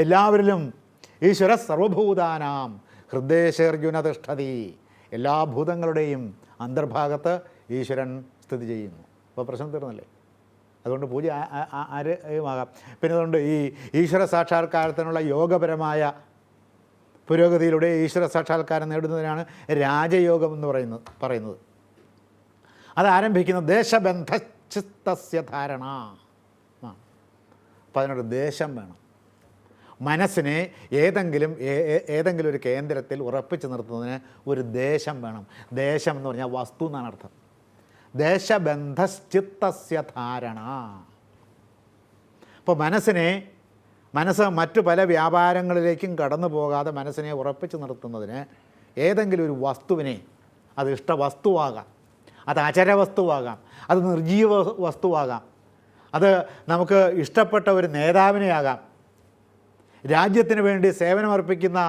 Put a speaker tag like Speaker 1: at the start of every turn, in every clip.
Speaker 1: എല്ലാവരിലും ഈശ്വര സർവഭൂതാനാം ഹൃദയേശർജുന തിഷ്ഠതി. എല്ലാ ഭൂതങ്ങളുടെയും അന്തർഭാഗത്ത് ഈശ്വരൻ സ്ഥിതി ചെയ്യുന്നു. അപ്പോൾ പ്രശ്നം തീർന്നല്ലേ? അതുകൊണ്ട് പൂജ ആരുമാകാം. പിന്നെ അതുകൊണ്ട് ഈ ഈശ്വര സാക്ഷാത്കാരത്തിനുള്ള യോഗപരമായ പുരോഗതിയിലൂടെ ഈശ്വര സാക്ഷാത്കാരം നേടുന്നതിനാണ് രാജയോഗം എന്ന് പറയുന്നത്. അത് ആരംഭിക്കുന്നത് ദേശബന്ധചിത്തസ്യ ധാരണ. അപ്പോൾ അതിനൊരു ദേശം വേണം. മനസ്സിനെ ഏതെങ്കിലും ഒരു കേന്ദ്രത്തിൽ ഉറപ്പിച്ച് നിർത്തുന്നതിന് ഒരു ദേശം വേണം. ദേശം എന്ന് പറഞ്ഞാൽ വസ്തു എന്നാണ് അർത്ഥം. ദേശബന്ധചിത്തസ്യ ധാരണ. അപ്പോൾ മനസ്സ് മറ്റു പല വ്യാപാരങ്ങളിലേക്കും കടന്നു പോകാതെ മനസ്സിനെ ഉറപ്പിച്ച് നിർത്തുന്നതിന് ഏതെങ്കിലും ഒരു വസ്തുവിനെ, അത് ഇഷ്ടവസ്തുവാകാം, അത് അചരവസ്തുവാകാം, അത് നിർജീവ വസ്തുവാകാം, അത് നമുക്ക് ഇഷ്ടപ്പെട്ട ഒരു നേതാവിനെ ആകാം, രാജ്യത്തിന് വേണ്ടി സേവനമർപ്പിക്കുന്ന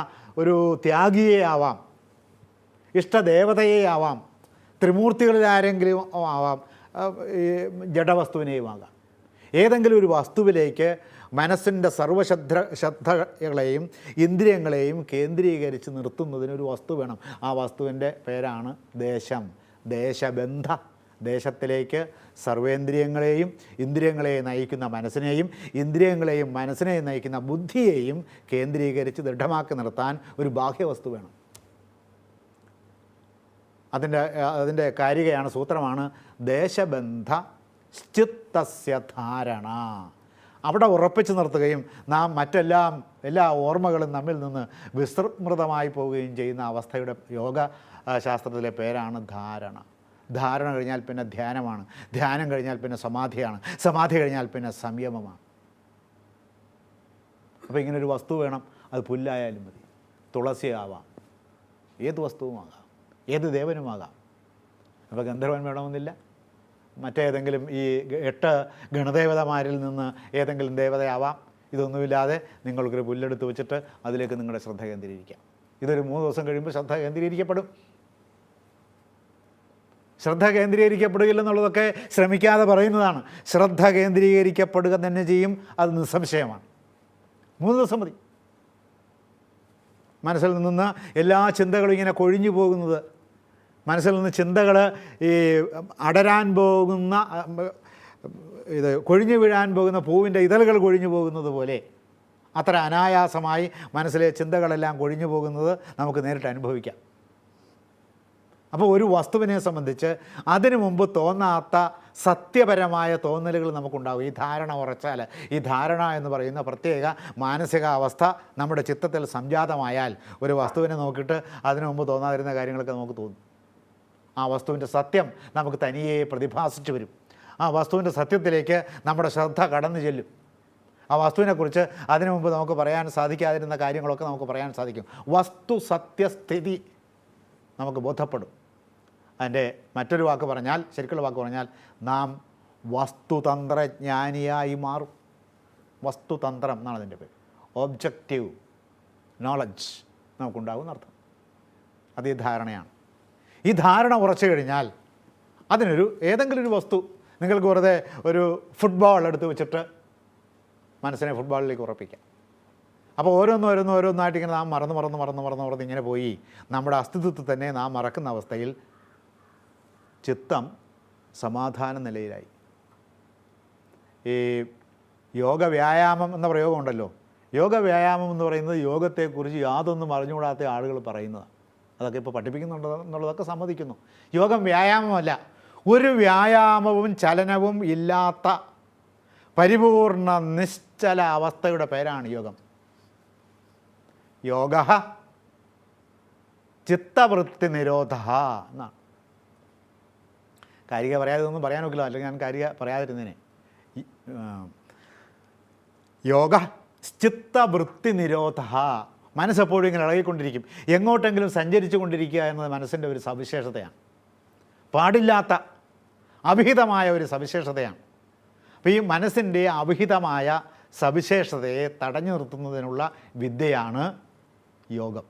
Speaker 1: ഒരു ത്യാഗിയെ ആവാം, ഇഷ്ടദേവതയെ ആവാം, ത്രിമൂർത്തികളിൽ ആരെങ്കിലും ആവാം, ജഡവസ്തുവിനെയും ആകാം. ഏതെങ്കിലും ഒരു വസ്തുവിലേക്ക് മനസ്സിൻ്റെ ശ്രദ്ധകളെയും ഇന്ദ്രിയങ്ങളെയും കേന്ദ്രീകരിച്ച് നിർത്തുന്നതിനൊരു വസ്തു വേണം. ആ വസ്തുവിൻ്റെ പേരാണ് ദേശം. ദേശബന്ധ. ദേശത്തിലേക്ക് സർവേന്ദ്രിയങ്ങളെയും ഇന്ദ്രിയങ്ങളെയും നയിക്കുന്ന മനസ്സിനെയും ഇന്ദ്രിയങ്ങളെയും മനസ്സിനെയും നയിക്കുന്ന ബുദ്ധിയെയും കേന്ദ്രീകരിച്ച് നിർത്താൻ ഒരു ബാഹ്യവസ്തു വേണം. അതിൻ്റെ കാരികയാണ്, സൂത്രമാണ് ദേശബന്ധ ചിത്തസ്യ ധാരണ. അവിടെ ഉറപ്പിച്ച് നിർത്തുകയും നാം എല്ലാ ഓർമ്മകളും നമ്മിൽ നിന്ന് വിസ്മൃതമായി പോവുകയും ചെയ്യുന്ന അവസ്ഥയുടെ യോഗ ശാസ്ത്രത്തിലെ പേരാണ് ധാരണ. ധാരണ കഴിഞ്ഞാൽ പിന്നെ ധ്യാനമാണ്, ധ്യാനം കഴിഞ്ഞാൽ പിന്നെ സമാധിയാണ്, സമാധി കഴിഞ്ഞാൽ പിന്നെ സംയമമാണ്. അപ്പോൾ ഇങ്ങനൊരു വസ്തു വേണം. അത് പുല്ലായാലും മതി, തുളസിയാവാം, ഏത് വസ്തുവുമാകാം, ഏത് ദേവനുമാകാം. അപ്പോൾ ഗന്ധർവൻ വേണമെന്നില്ല. മറ്റേതെങ്കിലും ഈ 8 ഗണദേവതമാരിൽ നിന്ന് ഏതെങ്കിലും ദേവതയാവാം. ഇതൊന്നുമില്ലാതെ നിങ്ങൾക്കൊരു പുല്ലെടുത്ത് വെച്ചിട്ട് അതിലേക്ക് നിങ്ങളുടെ ശ്രദ്ധ കേന്ദ്രീകരിക്കാം. ഇതൊരു 3 ദിവസം കഴിയുമ്പോൾ ശ്രദ്ധ കേന്ദ്രീകരിക്കപ്പെടും. ശ്രദ്ധ കേന്ദ്രീകരിക്കപ്പെടുകയില്ലെന്നുള്ളതൊക്കെ ശ്രമിക്കാതെ പറയുന്നതാണ്. ശ്രദ്ധ കേന്ദ്രീകരിക്കപ്പെടുക തന്നെ ചെയ്യും, അത് നിസ്സംശയമാണ്. 3 ദിവസം മതി. മനസ്സിൽ നിന്ന് എല്ലാ ചിന്തകളും ഇങ്ങനെ കൊഴിഞ്ഞു പോകുന്നത്, മനസ്സിൽ നിന്ന് ചിന്തകൾ ഈ അടരാൻ പോകുന്ന കൊഴിഞ്ഞു വീഴാൻ പോകുന്ന പൂവിൻ്റെ ഇതളുകൾ കൊഴിഞ്ഞു പോകുന്നത് പോലെ അത്ര അനായാസമായി മനസ്സിലെ ചിന്തകളെല്ലാം കൊഴിഞ്ഞു പോകുന്നത് നമുക്ക് നേരിട്ട് അനുഭവിക്കാം. അപ്പോൾ ഒരു വസ്തുവിനെ സംബന്ധിച്ച് അതിനു മുമ്പ് തോന്നാത്ത സത്യപരമായ തോന്നലുകൾ നമുക്കുണ്ടാകും. ഈ ധാരണ ഉറച്ചാൽ, ഈ ധാരണ എന്ന് പറയുന്ന പ്രത്യേക മാനസികാവസ്ഥ നമ്മുടെ ചിത്തത്തിൽ സംജാതമായാൽ ഒരു വസ്തുവിനെ നോക്കിയിട്ട് അതിനു മുമ്പ് തോന്നാതിരുന്ന കാര്യങ്ങളൊക്കെ നമുക്ക് തോന്നും. ആ വസ്തുവിൻ്റെ സത്യം നമുക്ക് തനിയെ പ്രതിഭാസിച്ചു വരും. ആ വസ്തുവിൻ്റെ സത്യത്തിലേക്ക് നമ്മുടെ ശ്രദ്ധ കടന്നു ചെല്ലും. ആ വസ്തുവിനെക്കുറിച്ച് അതിനു മുമ്പ് നമുക്ക് പറയാൻ സാധിക്കാതിരുന്ന കാര്യങ്ങളൊക്കെ നമുക്ക് പറയാൻ സാധിക്കും. വസ്തു സത്യസ്ഥിതി നമുക്ക് ബോധപ്പെടും. അതിൻ്റെ മറ്റൊരു വാക്ക് പറഞ്ഞാൽ, ശരിക്കുള്ള വാക്ക് പറഞ്ഞാൽ, നാം വസ്തുതന്ത്രജ്ഞാനിയായി മാറും. വസ്തുതന്ത്രം എന്നാണ് അതിൻ്റെ പേര്. ഒബ്ജക്റ്റീവ് നോളജ് നമുക്കുണ്ടാകുമെന്നർത്ഥം. അത് ഈ ധാരണയാണ്. ഈ ധാരണ ഉറച്ചു കഴിഞ്ഞാൽ ഏതെങ്കിലും ഒരു വസ്തു, നിങ്ങൾക്ക് വെറുതെ ഒരു ഫുട്ബോൾ എടുത്ത് വെച്ചിട്ട് മനസ്സിനെ ഫുട്ബോളിലേക്ക് ഉറപ്പിക്കാം. അപ്പോൾ ഓരോന്നായിട്ട് ഇങ്ങനെ നാം മറന്ന് ഇങ്ങനെ പോയി നമ്മുടെ അസ്തിത്വത്തിൽ തന്നെ നാം മറക്കുന്ന അവസ്ഥയിൽ ചിത്തം സമാധാന നിലയിലായി. ഈ യോഗവ്യായാമം എന്ന പ്രയോഗമുണ്ടല്ലോ. യോഗവ്യായാമം എന്ന് പറയുന്നത് യോഗത്തെക്കുറിച്ച് യാതൊന്നും അറിഞ്ഞുകൂടാത്ത ആളുകൾ പറയുന്നതാണ്. അതൊക്കെ ഇപ്പോൾ പഠിപ്പിക്കുന്നുണ്ടെന്നുള്ളതൊക്കെ സമ്മതിക്കുന്നു. യോഗം വ്യായാമമല്ല. ഒരു വ്യായാമവും ചലനവും ഇല്ലാത്ത പരിപൂർണ നിശ്ചല അവസ്ഥയുടെ പേരാണ് യോഗം. യോഗ ചിത്തവൃത്തി നിരോധ എന്നാണ്. കാരിക പറയാതെ ഒന്നും പറയാൻ നോക്കില്ല, അല്ലെങ്കിൽ ഞാൻ കാരിക പറയാതിരുന്നേനെ. യോഗ ചിത്തവൃത്തി നിരോധ. മനസ്സെപ്പോഴും ഇങ്ങനെ ഇളകിക്കൊണ്ടിരിക്കും, എങ്ങോട്ടെങ്കിലും സഞ്ചരിച്ചു കൊണ്ടിരിക്കുക എന്നത് മനസ്സിൻ്റെ ഒരു സവിശേഷതയാണ്. പാടില്ലാത്ത അവിഹിതമായ ഒരു സവിശേഷതയാണ്. അപ്പോൾ ഈ മനസ്സിൻ്റെ അവിഹിതമായ സവിശേഷതയെ തടഞ്ഞു നിർത്തുന്നതിനുള്ള വിദ്യയാണ് യോഗം.